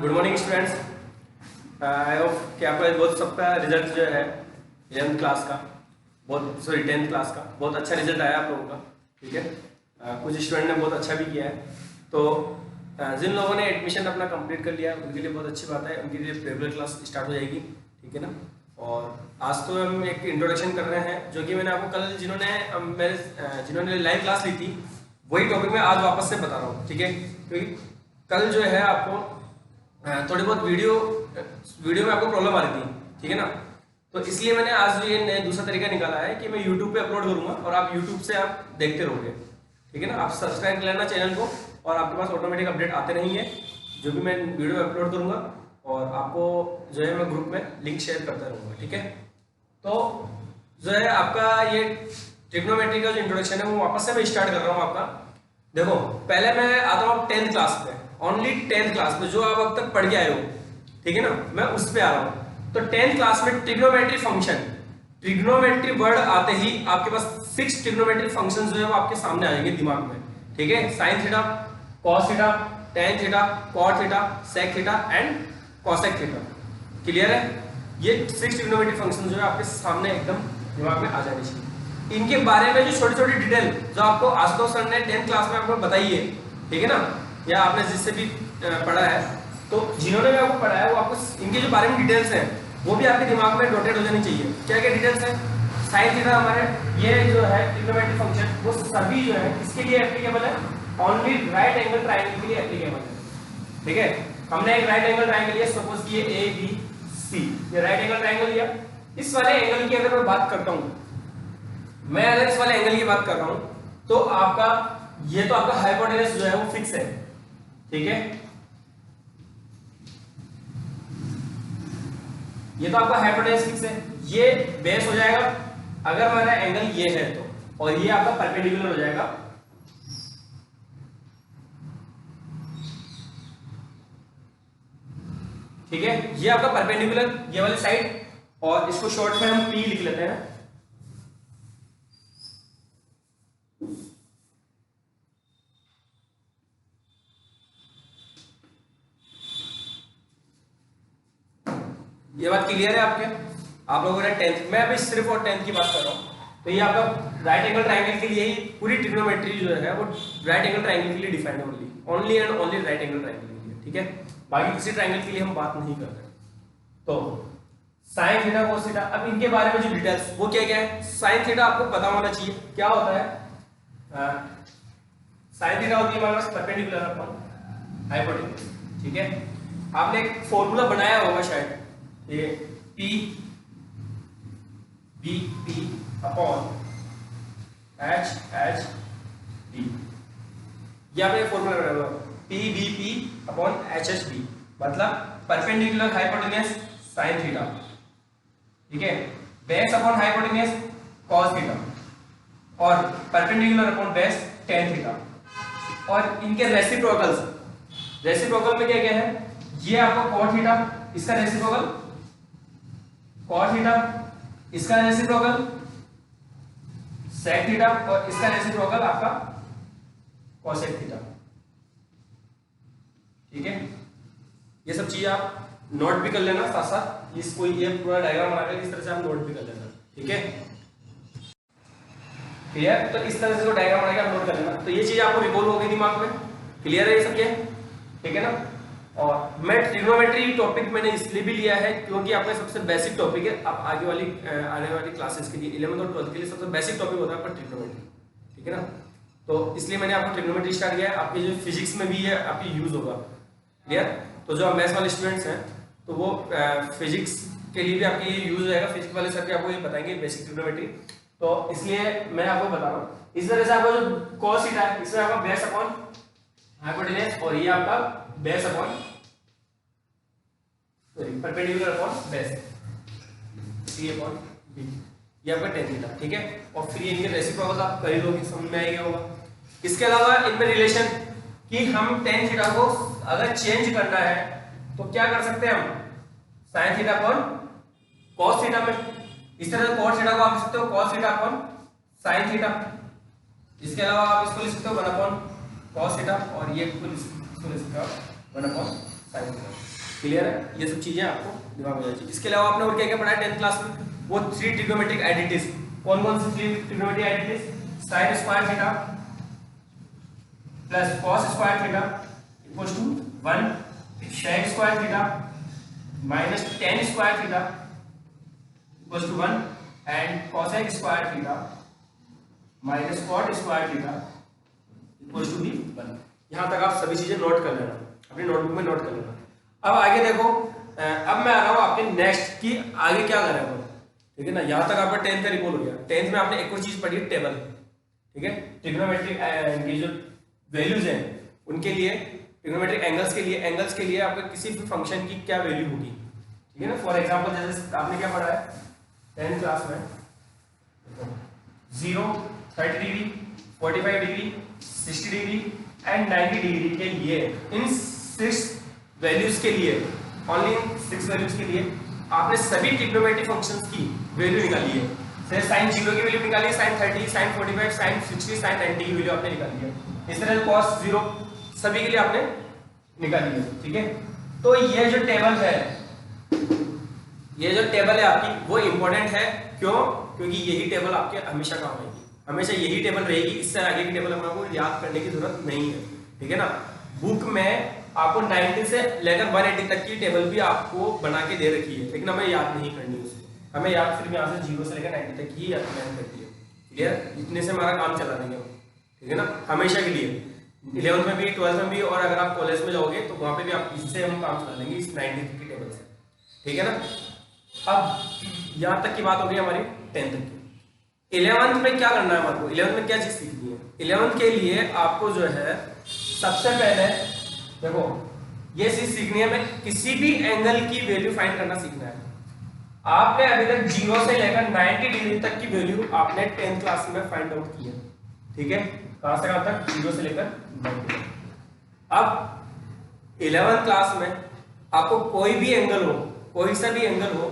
Good morning students. I hope कि आपका बहुत सबका रिजल्ट जो है 11th क्लास का बहुत 10th क्लास का बहुत अच्छा रिजल्ट आया आप लोगों का। ठीक है, कुछ स्टूडेंट ने बहुत अच्छा भी किया है। तो जिन लोगों ने एडमिशन अपना कंप्लीट कर लिया उनके लिए बहुत अच्छी बात है, उनके लिए रेगुलर क्लास स्टार्ट हो जाएगी। ठीक है ना। और आज तो हम एक इंट्रोडक्शन कर रहे हैं जो कि मैंने आपको कल जिन्होंने लाइव क्लास ली थी वही टॉपिक मैं आज वापस से बता रहा हूँ। ठीक है, क्योंकि कल जो है आपको थोड़ी बहुत वीडियो में आपको प्रॉब्लम आ रही थी। ठीक है ना, तो इसलिए मैंने आज ये नया दूसरा तरीका निकाला है कि मैं यूट्यूब पे अपलोड करूंगा और आप यूट्यूब से आप देखते रहोगे। ठीक है ना, आप सब्सक्राइब कर लेना चैनल को और आपके पास ऑटोमेटिक अपडेट आते रहेंगे जो भी मैं वीडियो अपलोड करूंगा, और आपको जो है मैं ग्रुप में लिंक शेयर करता रहूंगा। ठीक है, तो जो है आपका ये ट्रिग्नोमेट्री का जो इंट्रोडक्शन है वो वापस से मैं स्टार्ट कर रहा हूँ आपका। देखो, पहले मैं आता हूँ 10th क्लास पे, ओनली 10th क्लास में जो आप अब तक पढ़ के आए हो। ठीक है ना, मैं उस पे आ रहा हूँ। तो 10th क्लास में ट्रिग्नोमेट्री फंक्शन, ट्रिग्नोमेट्री वर्ड आते ही आपके पास 6 ट्रिग्नोमेट्री फंक्शन जो है वो आपके सामने आ जाएंगे दिमाग में। ठीक है, sine theta, cos theta, tan theta, cot theta, sec theta and cosec theta. Clear है? ये 6 ट्रिग्नोमेट्री फंक्शन जो है आपके सामने एकदम दिमाग में आ जाने चाहिए। इनके बारे में जो छोटी छोटी डिटेल जो आपको आशुतोष सर ने 10th क्लास में आपको बताई है, ठीक है ना, या आपने जिससे भी पढ़ा है, तो जिन्होंने भी आपको पढ़ा है वो आपको इनके जो बारे में डिटेल्स हैं वो भी आपके दिमाग में नोटेड हो जानी चाहिए। क्या क्या डिटेल्स हैं? साइन थीटा हमारे ये जो है ट्रिग्नोमेट्री फंक्शन वो सभी जो है किसके लिए एप्लीकेबल है? ओनली राइट एंगल ट्रायंगल के लिए एप्लीकेबल है। ठीक है, हमने एक राइट एंगल ट्रायंगल लिया, सपोज किए ए बी सी, ये राइट एंगल ट्रायंगल लिया। इस वाले एंगल की अगर मैं बात करता हूं, मैं अगर इस वाले एंगल की बात कर रहा हूं तो आपका ये तो आपका हाइपोटेनस जो है वो फिक्स है। ठीक है, ये तो आपका हाइपोटेनस फिक्स है, ये बेस हो जाएगा अगर हमारा एंगल ये है तो, और ये आपका परपेंडिकुलर हो जाएगा। ठीक है, ये आपका परपेंडिकुलर ये वाली साइड, और इसको शॉर्ट में हम पी लिख लेते हैं। ये बात क्लियर है आपके? आप लोगों ने 10th, मैं अभी सिर्फ और 10th की बात कर रहा हूं। तो ये आपका राइट एंगल ट्रायंगल के लिए ही पूरी ट्रिग्नोमेट्री जो है वो राइट एंगल ट्रायंगल के लिए डिफाइंड है, only and only right angle triangle के लिए। ठीक है, बाकी किसी ट्रायंगल के लिए हम बात नहीं करते। तो साइन थीटा कोस थीटा, अब इनके बारे में जो डिटेल्स वो क्या क्या है? साइन थीटा आपको पता होना चाहिए क्या होता है। साइन थीटा होती है हमारे पास परपेंडिकुलर अपॉन हाइपोटेन्यूज। ठीक है, आपने एक फॉर्मूला बनाया होगा शायद, ये P B P upon H H B, ये आपने फॉर्मूला बनाया होगा P B P upon H H B, मतलब परपेंडिकुलर हाइपोटेन्यूज साइन थीटा। ठीक है, base upon hypotenuse cos theta, और perpendicular upon base tan theta. और इनके रेसिप्रोकल्स, रेसिप्रोकल में क्या क्या है? ये आपको कॉट थीटा, इसका रेसिप्रोकल कॉट थीटा, इसका रेसिप्रोकल सेक थीटा, और इसका रेसिप्रोकल आपका कॉसेक थीटा। ठीक है, ये सब चीजें आप नोट भी कर लेना साथ साथ, इसको ये पूरा डायग्राम बनाकर इस तरह से आप नोट भी कर लेना। ठीक है, क्लियर? तो इस तरह से जो डायग्राम बनाकर आप नोट कर लेना, तो ये चीज आपको रिकॉल हो गई दिमाग में। क्लियर है ये सब? ये ठीक है ना। और मैं ट्रिग्नोमेट्री टॉपिक मैंने इसलिए भी लिया है क्योंकि आपका सबसे बेसिक टॉपिक है। आप आने वाली क्लासेस के लिए 11th और 12th के लिए सबसे बेसिक टॉपिक होता है आपका ट्रिग्नोमेट्री। ठीक है ना, तो इसलिए मैंने आपको ट्रिग्नोमेट्री स्टार्ट किया है। आपके जो फिजिक्स में भी है आपकी यूज होगा। क्लियर? तो जो मैथ्स वाले स्टूडेंट्स हैं तो वो फिजिक्स के लिए भी आपके ये यूज रहेगा। फिजिक्स वाले सर के आपको ये बताएंगे बेसिक ट्रिग्नोमेट्री, तो इसलिए मैं आपको बता रहा हूँ। इस तरह से आपका जो कॉस थीटा है इसमें आपका बेस अपॉन हाइपोटेन्यूज, और ये आपका base upon perpendicular upon base C upon B, ये आपका टेन थीटा। ठीक है, और फिर इनके रेसिप्रोकल्स आप कर ही लोगे, समझ में आएगा होगा। इसके अलावा इनमें रिलेशन कि हम टेन थीटा को अगर चेंज करना है तो क्या कर सकते हैं? हम sine theta upon cos theta में, इस तरह से कॉस थीटा को आप लिख सकते हो cos theta upon sine theta. इसके अलावा आप इसको लिख सकते हो 1 अपॉन कॉस थीटा, और ये इसको लिख सकते हो 1 अपॉन साइन थीटा। क्लियर है? ये सब चीजें आपको दिमाग में चाहिए। इसके अलावा आपने और क्या क्या पढ़ा है 10th क्लास में? वो 3 ट्रिग्नोमेट्रिक आइडेंटिटीज। कौन कौन सी 3 trigonometric identities? Sine square theta plus cos square theta equals to 1, sec square theta minus tan square theta equals to 1 and cosec square theta minus cot square theta equals to भी 1। यहां तक आप सभी चीजें note कर लेना, अपनी notebook में नोट कर लेना। अब आगे देखो, अब मैं आ रहा हूं आपके नेक्स्ट की आगे क्या करें हम, ठीक है ना। यहां तक आपका 10th का रिपोर्ट हो गया। 10th में आपने एक और चीज पढ़ी, टेबल, ठीक है। ट्रिग्नोमेट्रिक की जो वैल्यूज हैं उनके लिए, ट्रिग्नोमेट्रिक एंगल्स के लिए आपके किसी भी फंक्शन की क्या वैल्यू होगी, ठीक है ना। फॉर एग्जांपल जैसे आपने क्या पढ़ा है 10th क्लास में, 0, 30 degree, 45 degree, 60 degree and 90 degree के लिए, इन 6 वैल्यूज के लिए, ओनली इन 6 वैल्यूज के लिए आपने सभी ट्रिग्नोमेट्रिक फंक्शंस की वैल्यू निकाली है। जैसे साइन 0 की वैल्यू निकाली है, साइन 30, साइन 45, साइन 60, साइन 90 की वैल्यू आपने निकाली है। इस तरह cos 0 सभी के लिए आपने निकाली है, ठीक है। तो ये जो टेबल है, आपकी वो इंपॉर्टेंट है। क्यों? क्योंकि यही टेबल आपके हमेशा काम आएगी, हमेशा यही टेबल रहेगी। इससे आगे की टेबल आपको याद करने की जरूरत नहीं है, ठीक है ना। बुक में आपको 90 से लेकर 180 तक की टेबल भी आपको बना के दे रखी है, लेकिन हमें याद नहीं करनी उसे, हमें याद सिर्फ यहाँ से 0 से लेकर 90 तक ही याद करती है। क्लियर? इतने से हमारा काम चला देंगे, ठीक है ना, हमेशा के लिए। 11th में भी, 12th में भी, और अगर आप कॉलेज में जाओगे तो वहां पे भी आप इससे हम काम चला लेंगे, इस 90 की टेबल से, ठीक है ना। अब यहाँ तक की बात हो गई हमारी 10th तक की। 11th में क्या करना है हमारे 11th में क्या चीज सीखनी है? 11th के लिए आपको जो है सबसे पहले देखो ये चीज सीखनी है, मैं किसी भी एंगल की वैल्यू फाइंड करना सीखना है। आपने अभी तक 0 से लेकर 90 डिग्री तक की वैल्यू आपने 10th क्लास में फाइंड आउट की है, ठीक है। कहां से कहां तक? 0 से लेकर 90 तक। अब 11th क्लास में आपको कोई भी एंगल हो, कोई सा भी एंगल हो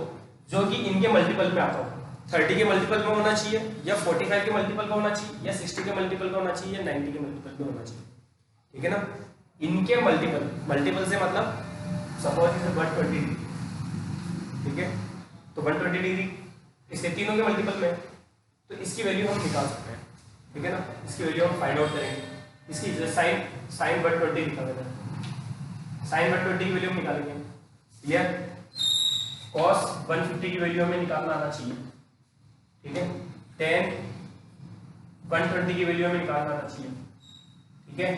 जो कि इनके मल्टीपल में आता हो, 30 के मल्टीपल में होना चाहिए, या 45 के मल्टीपल का होना चाहिए, या 60 के मल्टीपल का होना चाहिए, या 90 के मल्टीपल का होना चाहिए, ठीक है ना। इनके मल्टीपल से मतलब सपोज इसे 120 डिग्री, ठीक है, तो 120 डिग्री इसके तीनों के मल्टीपल में, तो इसकी वैल्यू हम निकाल सकते हैं, ठीक है ना। इसकी वैल्यू हम फाइंड आउट करेंगे। इसकी साइन 120 निकाल देना, साइन 120 की वैल्यू हम निकालेंगे। क्लियर? cos 150 की वैल्यू हमें निकालना आना चाहिए, ठीक है। tan 120 की वैल्यू हमें निकालना आना चाहिए, ठीक है।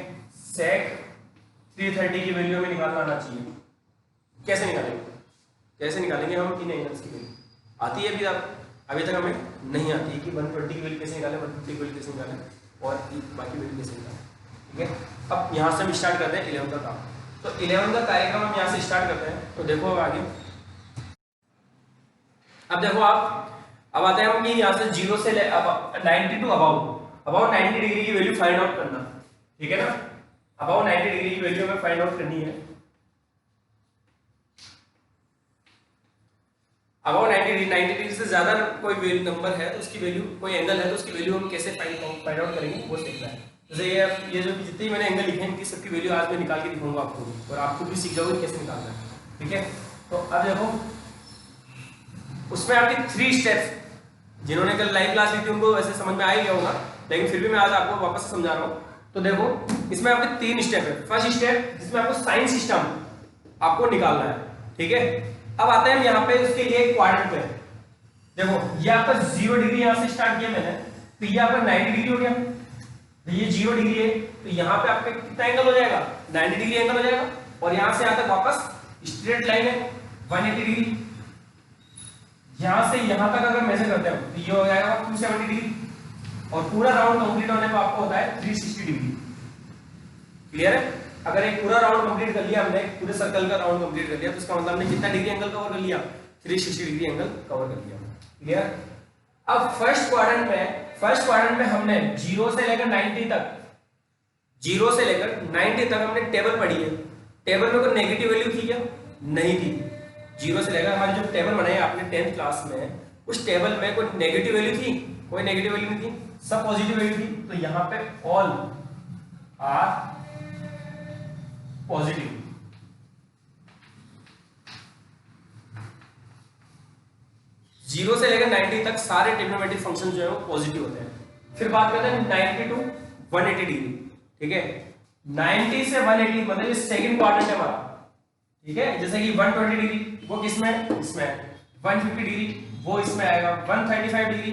sec 330 की वैल्यू हमें निकालना आना चाहिए। कैसे निकालेंगे हम इन एंगल्स की वैल्यू? आती है अभी तक हमें नहीं आती है कि 120 की वैल्यू कैसे निकालें, 150 की वैल्यू कैसे निकालें, और बाकी वैल्यू कैसे निकालें, ठीक है। अब यहाँ से हम स्टार्ट करते हैं 11 का काम। तो 11 का कार्यक्रम हम यहाँ से स्टार्ट करते हैं। तो देखो अब आगे, अब देखो अब आते हैं हम कि यहाँ से 0 से 90 टू अबाउट 90 डिग्री की वैल्यू फाइंड आउट करना, ठीक है ना। अबाउट 90 डिग्री की वैल्यू हमें फाइंड आउट करनी है। अबाउट 90 डिग्री से ज्यादा कोई नंबर है तो उसकी वैल्यू, कोई एंगल है तो उसकी वैल्यू हम कैसे फाइंड आउट करेंगे वो सीखना है। जैसे ये जो जितनी मैंने एंगल लिखे हैं इनकी सबकी वैल्यू आज मैं निकाल के दिखाऊंगा आपको, और आपको भी सीख जाओगे कैसे निकालना है, ठीक है। तो अब देखो उसमें आपके 3 स्टेप्स, जिन्होंने कल लाइव क्लास ली थी उनको वैसे समझ में आ ही गया होगा, लेकिन फिर भी मैं आज आपको वापस से समझा रहा हूँ। तो देखो इसमें आपके 3 स्टेप है। फर्स्ट स्टेप जिसमें आपको साइन सिस्टम आपको निकालना है, ठीक है। अब आते हैं हम यहाँ पे उसके लिए क्वाड्रेंट पे। देखो ये आपका 0 डिग्री यहाँ से स्टार्ट किया मैंने, तो ये आपका 90 डिग्री हो गया, तो ये 0 डिग्री है, तो यहाँ पे आपका कितना एंगल हो जाएगा? 90 डिग्री एंगल हो जाएगा। और यहाँ से यहाँ तक वापस स्ट्रेट लाइन है 180 डिग्री। यहाँ से यहाँ तक अगर मेजर करते हैं तो ये हो जाएगा 270 डिग्री, और पूरा राउंड कंप्लीट होने पर आपको होता है 360 डिग्री। क्लियर है? अगर एक पूरा राउंड कंप्लीट कर लिया हमने, पूरे सर्कल का राउंड कंप्लीट कर लिया, तो इसका मतलब हमने कितना डिग्री एंगल कवर कर लिया? 360 डिग्री एंगल कवर कर लिया। क्लियर? अब फर्स्ट क्वाड्रेंट में हमने 0 से लेकर 90 तक हमने टेबल पढ़ी है। टेबल में कोई नेगेटिव वैल्यू थी क्या? नहीं थी। 0 से लेकर हमारी जो टेबल बनाई आपने 10th क्लास में, उस टेबल में कोई नेगेटिव वैल्यू थी? कोई नेगेटिव वैल्यू नहीं थी, सब पॉजिटिव वैल्यू थी। तो यहाँ पे ऑल आर पॉजिटिव, 0 से लेकर 90 तक सारे ट्रिग्नोमेट्रिक फंक्शन जो है वो पॉजिटिव होते हैं। फिर बात करते हैं 90 टू 180 डिग्री, ठीक है। 90 से 180 मतलब ये सेकंड क्वाड्रेंट है हमारा, ठीक है। जैसे कि 120 डिग्री वो किसमें, इसमें। 150 डिग्री वो इसमें आएगा। 135 डिग्री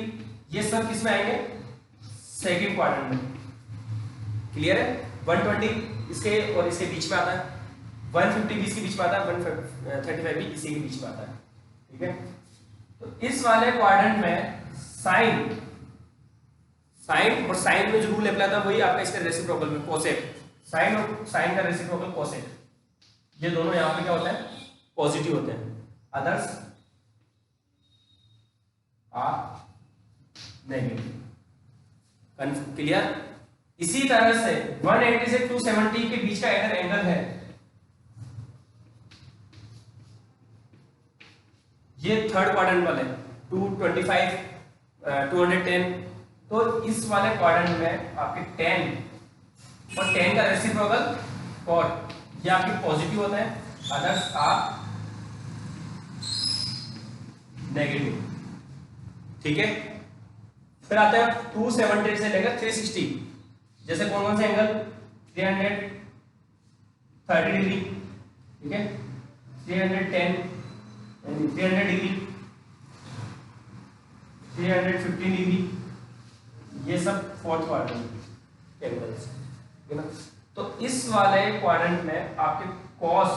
ये सब किसमें आएंगे, सेकंड क्वाड्रेंट में। क्लियर है। 120 इसके और इसके बीच में आता है, 150 भी इसके बीच में आता है, 135 भी इसी के बीच में आता है, ठीक है। तो इस वाले क्वाड्रेंट में साइन और साइन में जो रूल अप्लाई था वही आपका इसका रेसिप्रोकल में कोसेक। साइन और साइन का रेसिप्रोकल कोसेक, ये दोनों यहां पे क्या होता है, पॉजिटिव होते हैं, अदर्स आर नेगेटिव। क्लियर। इसी तरह से 180 से 270 के बीच का अगर एंगल है, ये थर्ड क्वाड्रेंट वाले 225 210, तो इस वाले क्वाड्रेंट में आपके 10 और 10 का रेसिप्रोकल cot, ये आपके पॉजिटिव होता है, अदर्स आर नेगेटिव, ठीक है। फिर आता है 270 से लेकर 360, जैसे कौन से एंगल, 330 डिग्री, ठीक है, 310 300 डिग्री, 315 डिग्री, ये सब फोर्थ क्वाड्रेंट एंगल्स, ठीक है ना। तो इस वाले क्वाड्रेंट में आपके कॉस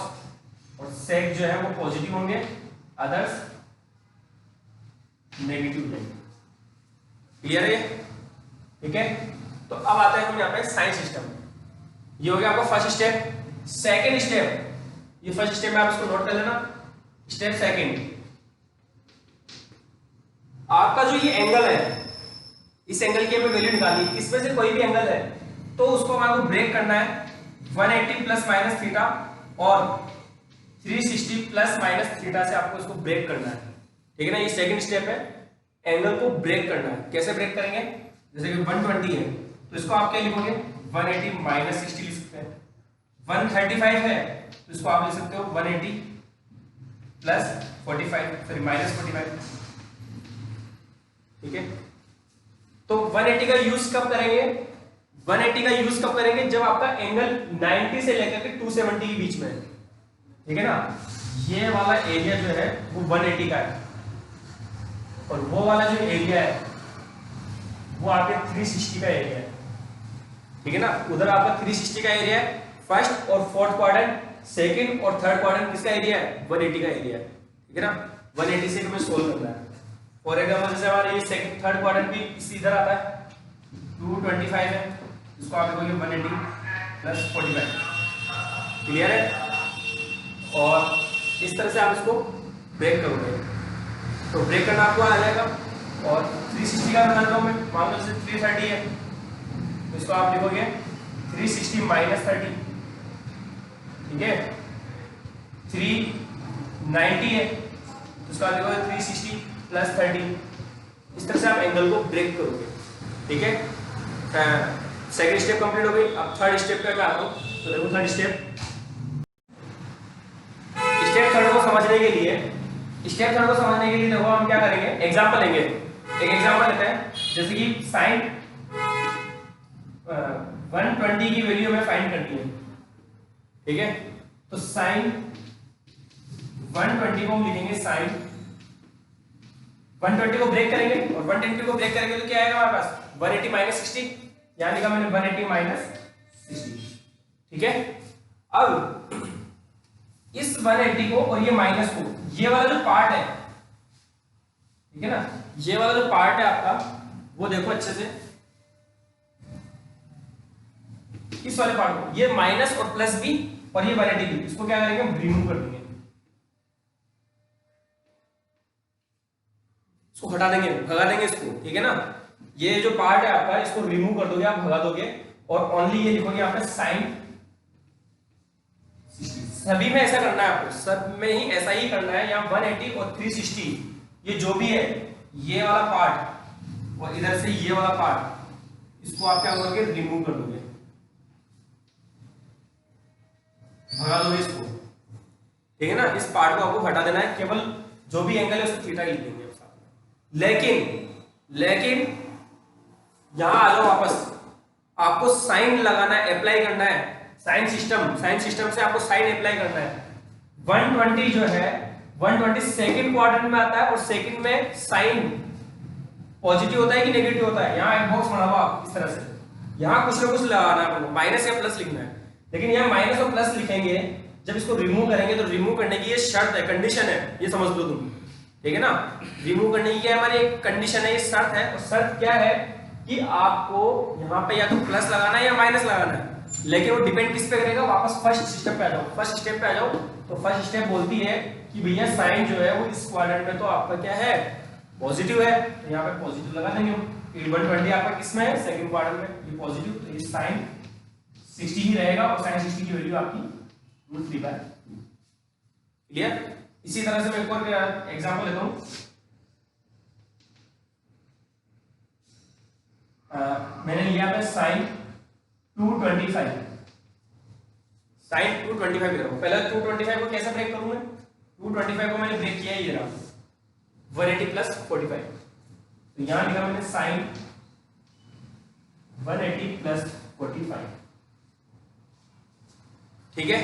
और सेक जो है वो पॉजिटिव होंगे, अदर्स नेगेटिव रहेंगे। क्लियर है, ठीक है। तो अब आता है हम यहाँ पे साइन सिस्टम। ये हो गया आपका फर्स्ट स्टेप। सेकंड स्टेप, ये फर्स्ट स्टेप में आप इसको नोट कर लेना। स्टेप सेकंड, आपका जो ये एंगल है, इस एंगल की हमें वैल्यू निकालनी है। इसमें से कोई भी एंगल है तो उसको आपको ब्रेक करना है 180 प्लस माइनस थीटा और 360 प्लस माइनस थीटा से आपको इसको ब्रेक करना है, ठीक है ना। ये सेकंड स्टेप है, एंगल को ब्रेक करना है। कैसे ब्रेक करेंगे, जैसे कि 120 है तो इसको आप क्या लिखोगे, 180 माइनस 60 लिख सकते हैं। 135 है तो इसको आप लिख सकते हो 180 प्लस 45 सॉरी माइनस 45, ठीक है। तो 180 का यूज कब करेंगे, 180 का यूज कब करेंगे, जब आपका एंगल 90 से लेकर के 270 के बीच में है, ठीक है ना। ये वाला एरिया जो है वो 180 का है और वो वाला जो एरिया है वो आपके 360 का एरिया है, ठीक है ना। उधर आपका 360 का एरिया है, फर्स्ट और फोर्थ क्वाड्रेंट, सेकंड और थर्ड क्वाड्रेंट किसका एरिया है, 180 का एरिया है, ठीक है ना। 180 से हमें सोल्व करना है। फॉर एग्जांपल जैसे हमारा ये सेकंड थर्ड क्वाड्रेंट भी इसी इधर आता है, 225 है, इसको आप लिखोगे 180 प्लस 45, क्लियर है। और इस तरह से आप इसको ब्रेक करोगे, तो ब्रेक करना आपको आ जाएगा। और 360 का बना दो, मैं मान लो जैसे 330 है तो इसको आप लिखोगे 360 माइनस 30, ठीक है। 390 है तो इसको आप लिखोगे 360 प्लस 30। इस तरह से आप एंगल को ब्रेक करोगे, ठीक है। सेकंड स्टेप कंप्लीट हो गई। अब थर्ड स्टेप पे मैं आता हूँ, तो देखो थर्ड स्टेप थर्ड को समझने के लिए देखो हम क्या करेंगे, एग्जांपल लेंगे। एक एग्जांपल लेते हैं, जैसे कि साइन 120 की वैल्यू हमें फाइंड करनी है, ठीक है। तो साइन 120 को हम लिखेंगे साइन 120 को ब्रेक करेंगे और 120 को ब्रेक करेंगे तो क्या आएगा हमारे पास 180 माइनस 60, यहां लिखा मैंने 180 माइनस 60, ठीक है। अब इस 180 को और ये माइनस को, ये वाला जो पार्ट है, ठीक है ना, ये वाला जो पार्ट है आपका वो देखो अच्छे से, इस वाले पार्ट को, ये माइनस और प्लस भी और ये 180 भी, इसको क्या करेंगे, हम रिमूव कर देंगे, इसको हटा देंगे, भगा देंगे इसको, ठीक है ना। ये जो पार्ट है आपका इसको रिमूव कर दोगे, आप भगा दोगे और ओनली ये लिखोगे आपका साइन 60। सभी में ऐसा करना है आपको, सब में ही ऐसा ही करना है। यहाँ 180 और 360 ये जो भी है, ये वाला पार्ट और इधर से ये वाला पार्ट, इसको आप क्या करोगे, रिमूव कर दोगे, भगा दोगे इसको, ठीक है ना। इस पार्ट को आपको हटा देना है, केवल जो भी एंगल है उसको थीटा लिख देंगे साथ में, लेकिन यहां आ जाओ वापस, आपको साइन लगाना है, अप्लाई करना है, साइन सिस्टम से आपको साइन अप्लाई करना है। 120 जो है 120 सेकंड क्वाड्रेंट में आता है और सेकंड में साइन पॉजिटिव होता है कि नेगेटिव होता है। यहाँ एक बॉक्स बना हुआ आप इस तरह से, यहाँ कुछ ना कुछ लगाना है आपको, माइनस या प्लस लिखना है। लेकिन यहाँ माइनस और प्लस लिखेंगे, जब इसको रिमूव करेंगे तो रिमूव करने की ये शर्त है, कंडीशन है, ये समझ लो तुम, ठीक है ना। रिमूव करने की क्या हमारी एक कंडीशन है, ये शर्त है। और शर्त क्या है कि आपको यहाँ पे या तो प्लस लगाना है या माइनस लगाना है। लेकिन वो डिपेंड किस पे करेगा, वापस फर्स्ट स्टेप पे आ जाओ। फर्स्ट स्टेप पे आ जाओ तो फर्स्ट स्टेप बोलती है कि भैया साइन जो है वो इस क्वाड्रेंट में तो आपका क्या है, पॉजिटिव है, तो यहाँ पे पॉजिटिव लगा देंगे। 120 आपका किसमें है, सेकंड क्वाड्रेंट में, ये पॉजिटिव, तो ये साइन 60 ही रहेगा और साइन 60 की वैल्यू आपकी √3/2। क्लियर। इसी तरह से मैं एक और एग्जांपल लेता हूं। मैंने लिया है साइन 225, साइन 225 ले रहा हूं। पहले 225 को कैसे ब्रेक करूं मैं, 225 को मैंने ब्रेक किया, ये रहा 180 + 45। तो यहां लिखा मैंने साइन 180 + 45, ठीक है।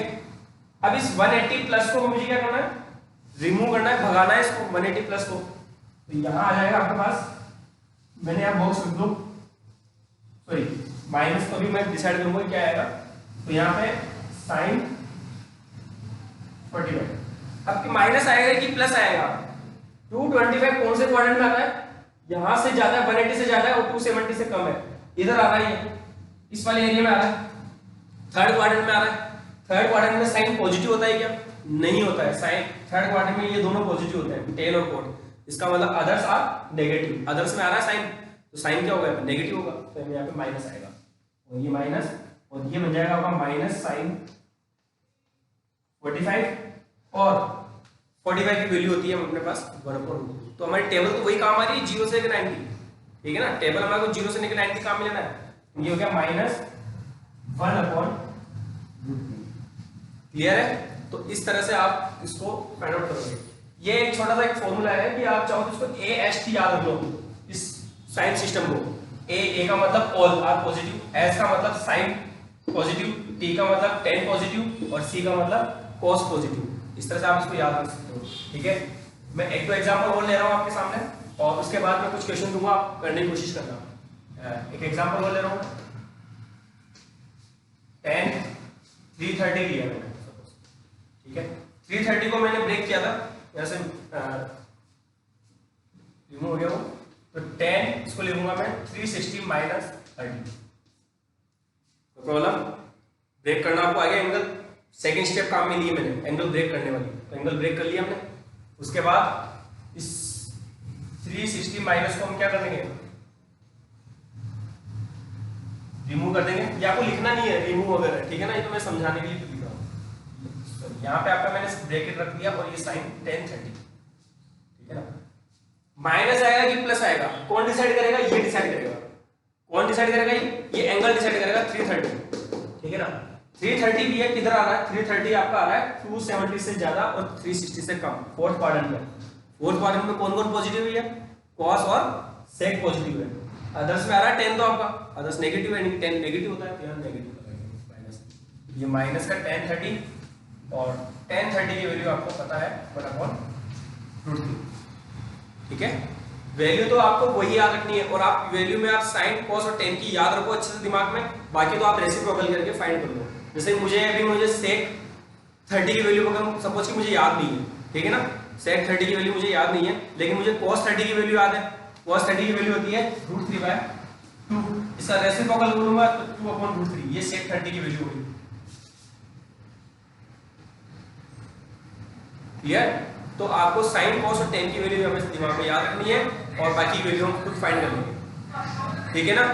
अब इस 180 प्लस को मुझे क्या करना है, रिमूव करना है, भगाना है इसको 180 प्लस को। तो यहां आ जाएगा आपके पास, मैंने यहां बॉक्स लिख दो, सॉरी माइनस को भी मैं डिसाइड करूंगा क्या आएगा। तो यहाँ पे साइन 45, अब माइनस आएगा कि प्लस आएगा। 225 कौन से क्वाड्रेंट में आता है, यहां से ज्यादा है, 180 से ज्यादा है और 270 से कम है, इधर आ रहा है, इस वाले एरिया में आ रहा है, थर्ड क्वाड्रेंट में आ रहा है। थर्ड क्वाड्रेंट में साइन पॉजिटिव होता है क्या, नहीं होता है। साइन थर्ड क्वाड्रेंट में ये दोनों पॉजिटिव होते हैं, टेल और कोट। इसका मतलब अदर्स आर नेगेटिव, अदर्स में आ रहा है साइन, तो साइन क्या होगा, नेगेटिव होगा, तो यहाँ पे माइनस आएगा और ये माइनस, और ये बन जाएगा आपका माइनस साइन 45 और 45 की वैल्यू होती है अपने पास 1/2। तो हमारी टेबल तो वही काम आ रही है 0 से 90, ठीक है ना। टेबल हमारे को 0 से लेकर 90 काम में लेना है। ये हो गया -1/√3। क्लियर है। तो इस तरह से आप इसको फाइंड आउट करोगे। ये एक छोटा सा एक फॉर्मूला है कि आप चाहो तो इसको AST याद रख लो, इस साइन सिस्टम को। ए का मतलब ऑल आर पॉजिटिव, एस का मतलब साइन पॉजिटिव, टी का मतलब टेन पॉजिटिव और सी का मतलब कॉस पॉजिटिव। इस तरह से आप इसको याद रख सकते हो, ठीक है। मैं एक दो एग्जांपल और ले रहा हूं आपके सामने और उसके बाद मैं कुछ क्वेश्चन दूंगा, आप करने की कोशिश करना। एक एग्जांपल और ले रहा हूं, 10 330 लिया मैंने, ठीक है। 330 को मैंने ब्रेक किया था, यहां से रिमूव हो गया वो, तो 10 इसको लिखूंगा मैं 360 - 30। तो प्रॉब्लम ब्रेक करना आपको आगे, एंगल सेकंड स्टेप काम में लिए मैंने, एंगल ब्रेक करने वाली, तो एंगल ब्रेक कर लिया हमने। उसके बाद इस 360 माइनस को हम क्या कर देंगे, रिमूव कर देंगे। ये आपको लिखना नहीं है रिमूव वगैरह, ठीक है ना, ये तो मैं समझाने के लिए लिख रहा हूं। यहाँ पे आपका मैंने ब्रैकेट रख दिया और ये साइन 10 30, ठीक है ना। माइनस आएगा कि प्लस आएगा, कौन डिसाइड करेगा, ये डिसाइड करेगा। कौन डिसाइड करेगा, ये एंगल डिसाइड करेगा 330, ठीक है ना। 330 भी है, किधर आ रहा है, 330 आपका आ रहा है 270 से ज्यादा और 360 से कम, फोर्थ क्वाड्रेंट में। फोर्थ क्वाड्रेंट में कौन कौन पॉजिटिव है, कॉस और सेक पॉजिटिव है। अदर्स में आ रहा है 10, तो आपका अदर्स नेगेटिव है, 10 नेगेटिव होता है, तो यहाँ नेगेटिव माइनस। ये माइनस का 10 30 और 10 30 की वैल्यू आपको पता है 1/√3, ठीक है। वैल्यू तो आपको वही याद रखनी है और आप वैल्यू में आप साइन कॉस और टेन की याद रखो अच्छे से दिमाग में, बाकी तो आप रेसिप्रोकल करके फाइंड कर लो। जैसे मुझे सेक 30 की वैल्यू अगर सपोज कि मुझे याद नहीं है, ठीक है ना, सेक 30 की वैल्यू मुझे याद नहीं है, लेकिन मुझे कॉस 30 की वैल्यू याद है। कॉस 30 की वैल्यू होती है √3/2, इसका रेसिप्रोकल बोलूंगा तो 2/√3, ये सेक 30 की वैल्यू होगी। क्लियर। तो आपको साइन कॉस और टेन की वैल्यू हमें दिमाग में याद रखनी है और बाकी वैल्यू हम खुद फाइंड कर लेंगे, ठीक है ना।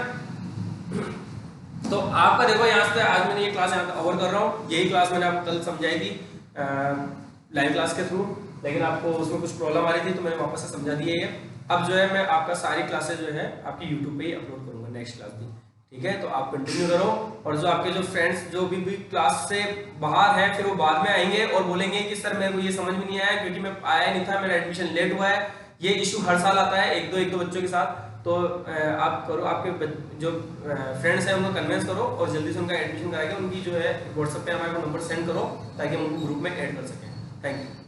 तो आपका देखो यहाँ से आज मैंने ये क्लास यहाँ कवर कर रहा हूँ, यही क्लास मैंने आपको कल समझाई थी लाइव क्लास के थ्रू, लेकिन आपको उसमें कुछ प्रॉब्लम आ रही थी तो मैंने वापस से समझा दिया है। अब जो है मैं आपका सारी क्लासेस जो है आपकी यूट्यूब पे ही अपलोड करूंगा नेक्स्ट क्लास भी, ठीक है। तो आप कंटिन्यू करो और जो आपके जो फ्रेंड्स जो भी क्लास से बाहर हैं फिर वो बाद में आएंगे और बोलेंगे कि सर मेरे को ये समझ में नहीं आया क्योंकि मैं आया नहीं था, मेरा एडमिशन लेट हुआ है, ये इशू हर साल आता है एक दो बच्चों के साथ। तो आप करो, आपके जो फ्रेंड्स हैं उनको कन्विंस करो और जल्दी से उनका एडमिशन करा के उनकी जो है व्हाट्सएप पे हमारे को नंबर सेंड करो ताकि हम उनको ग्रुप में ऐड कर सकें। Thank you.